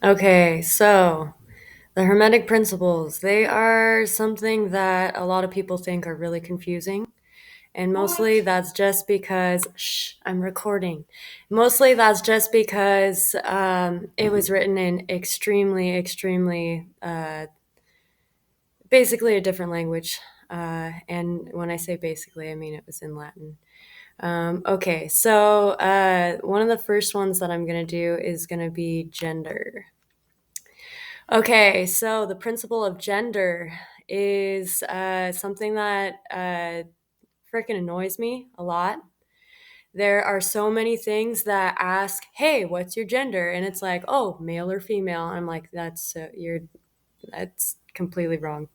Okay, so the Hermetic Principles, they are something that a lot of people think are really confusing. And mostly that's just because, I'm recording. Mostly that's just because it was written in extremely, basically a different language. And when I say basically, I mean it was in Latin. Okay, so one of the first ones that I'm going to do is going to be gender. Okay, so the principle of gender is something that freaking annoys me a lot. There are so many things that ask, "Hey, what's your gender?" And it's like, "Oh, male or female." I'm like, that's completely wrong.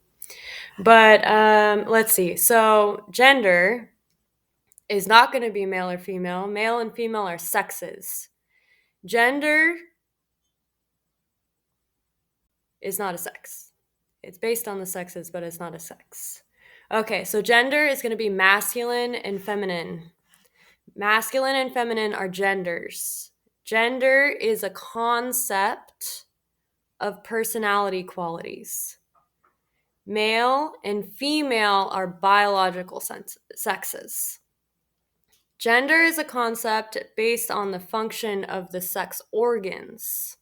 But let's see. So gender is not going to be male or female. Male and female are sexes. Gender is not a sex. It's based on the sexes, but it's not a sex. Okay, so gender is going to be masculine and feminine. Masculine and feminine are genders. Gender is a concept of personality qualities. Male and female are biological sexes. Gender is a concept based on the function of the sex organs.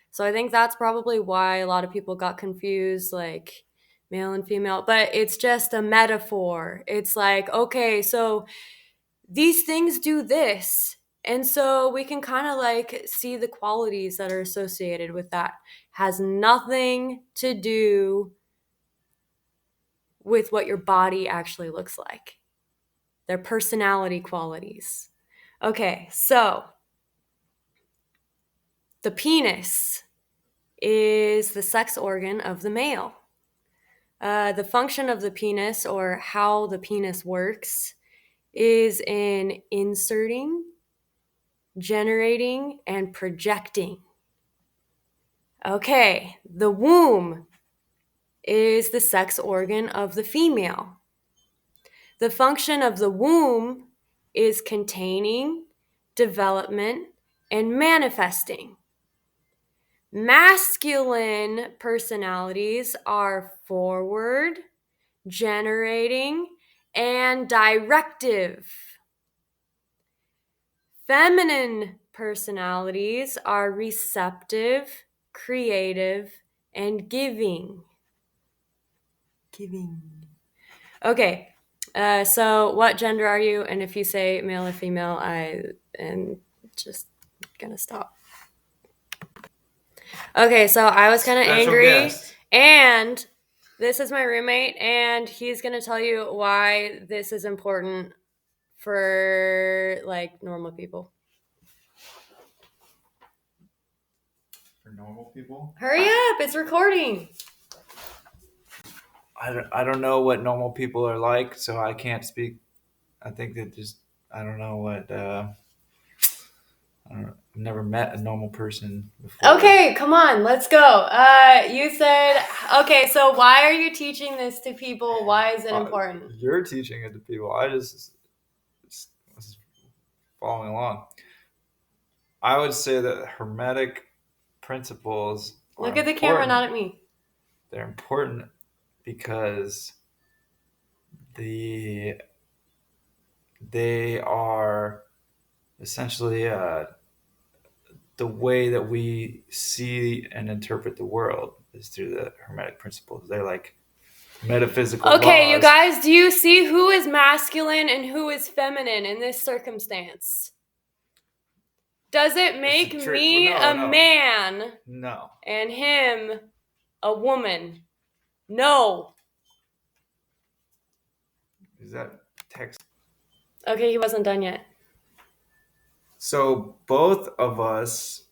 So I think that's probably why a lot of people got confused, like male and female, but it's just a metaphor. It's like, okay, so these things do this. And so we can kind of like see the qualities that are associated with that. Has nothing to do with what your body actually looks like. Their personality qualities. Okay, so the penis is the sex organ of the male. The function of the penis, or how the penis works, is in inserting, generating, and projecting. Okay, the womb is the sex organ of the female. The function of the womb is containing, development, and manifesting. Masculine personalities are forward, generating, and directive. Feminine personalities are receptive, creative, and giving. Okay, so what gender are you? And if you say male or female, I am just gonna stop. Okay, so I was kind of angry, guest. and this is my roommate, and he's gonna tell you why this is important for like normal people. For normal people? Hurry up, it's recording. I don't know what normal people are like, so I can't speak. I think that just, I don't know what, I've never met a normal person before. Okay, come on, let's go. You said, okay, so why are you teaching this to people? Why is it important? You're teaching it to people. I just was following along. I would say that Hermetic principles are Look at the camera, not at me. They're important because they are essentially the way that we see and interpret the world is through the Hermetic principles. They're like metaphysical Okay, laws. you guys, do you see who is masculine and who is feminine in this circumstance? Does it make me a man? No. And him a woman? No. Is that text? Okay, he wasn't done yet. So both of us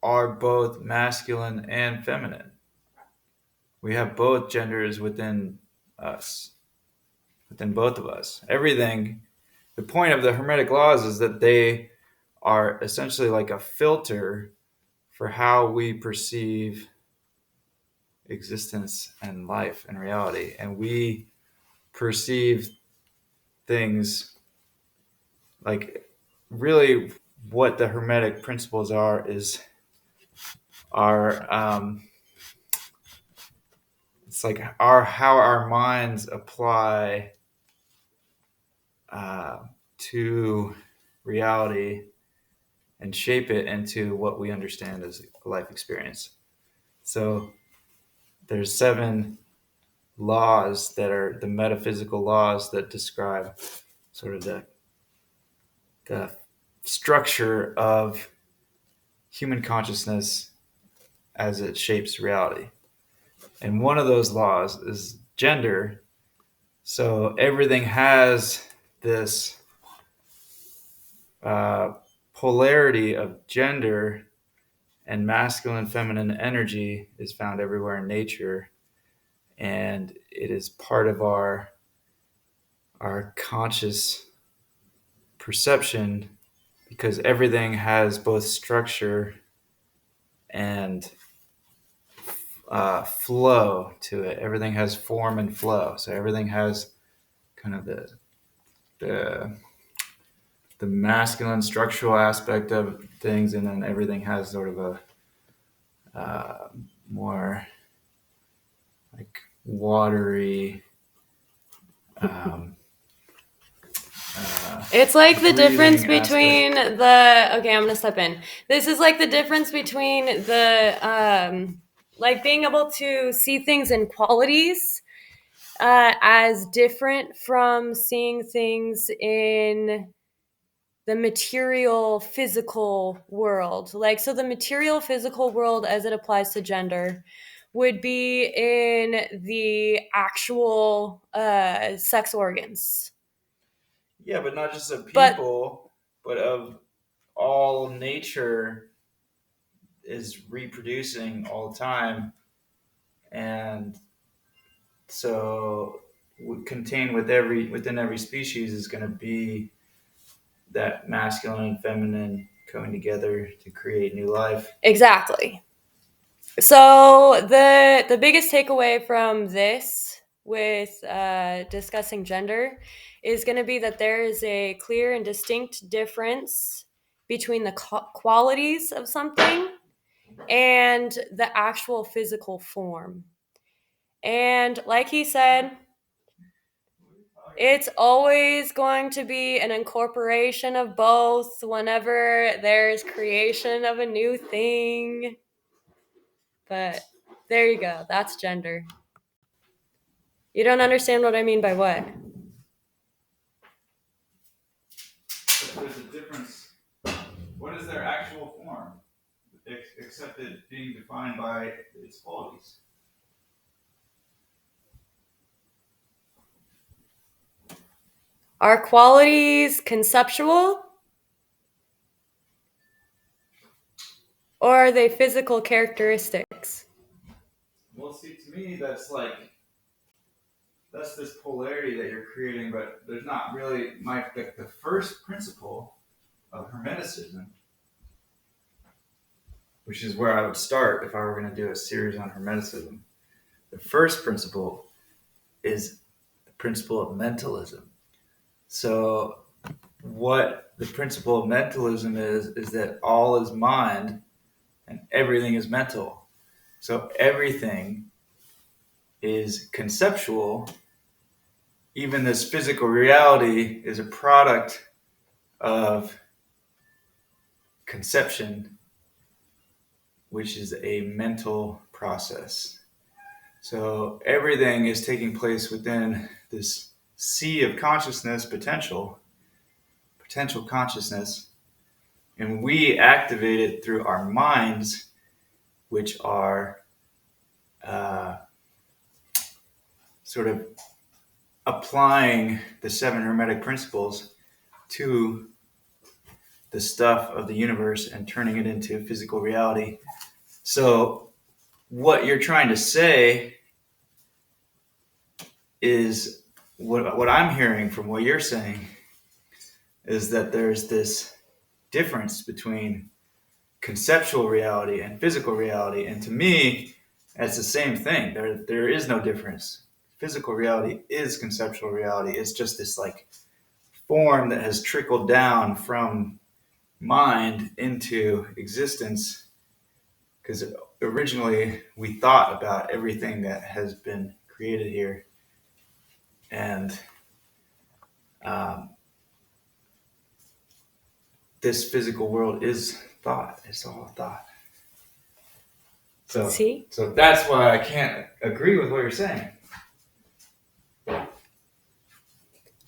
are both masculine and feminine. We have both genders within us, within both of us. Everything, the point of the Hermetic laws is that they are essentially like a filter for how we perceive existence and life and reality. And we perceive things like, really what the Hermetic principles are is our it's like our how our minds apply uh, to reality and shape it into what we understand as a life experience. So there's 7 laws that are the metaphysical laws that describe sort of the structure of human consciousness as it shapes reality. And one of those laws is gender. So everything has this uh, polarity of gender, and masculine feminine energy is found everywhere in nature, and it is part of our conscious perception because everything has both structure and flow to it. Everything has form and flow. So everything has kind of the the masculine structural aspect of things, and then everything has sort of a more like watery. Um, It's like the difference breathing between aspect. okay, I'm gonna step in. This is like the difference between like being able to see things in qualities as different from seeing things in the material physical world. Like, so the material physical world as it applies to gender would be in the actual sex organs. Yeah, but not just of But people, but of all nature is reproducing all the time, and so contained within every species is going to be that masculine and feminine coming together to create new life. exactly. So the biggest takeaway from this with discussing gender is going to be that there is a clear and distinct difference between the qualities of something and the actual physical form. And like he said, it's always going to be an incorporation of both whenever there's creation of a new thing. But there you go. That's gender. You don't understand what I mean by what? But there's a difference. What is their actual form, except it being defined by its qualities? Are qualities conceptual or are they physical characteristics? Well, see, to me, that's this polarity that you're creating, but there's not really the first principle of Hermeticism, which is where I would start if I were going to do a series on Hermeticism. The first principle is the principle of mentalism. So, what the principle of mentalism is that all is mind and everything is mental. So, everything is conceptual. Even this physical reality is a product of conception, which is a mental process. So everything is taking place within this sea of consciousness, potential consciousness, and we activate it through our minds, which are uh, sort of applying the 7 Hermetic Principles to the stuff of the universe and turning it into physical reality. So, what you're trying to say is what I'm hearing from what you're saying is that there's this difference between conceptual reality and physical reality. And to me, it's the same thing. There is no difference. Physical reality is conceptual reality. It's just this like form that has trickled down from mind into existence because originally we thought about everything that has been created here, and um, this physical world is thought. It's all thought. So, See? so that's why I can't agree with what you're saying.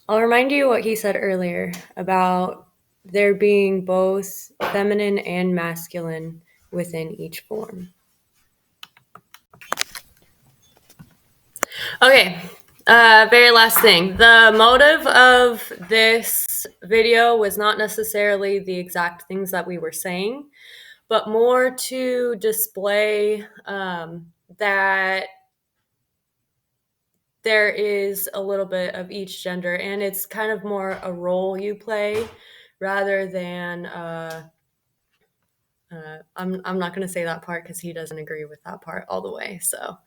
I'll remind you what he said earlier about there being both feminine and masculine within each form. Okay, very last thing. The motive of this video was not necessarily the exact things that we were saying, but more to display that there is a little bit of each gender, and it's kind of more a role you play rather than I'm not going to say that part because he doesn't agree with that part all the way. So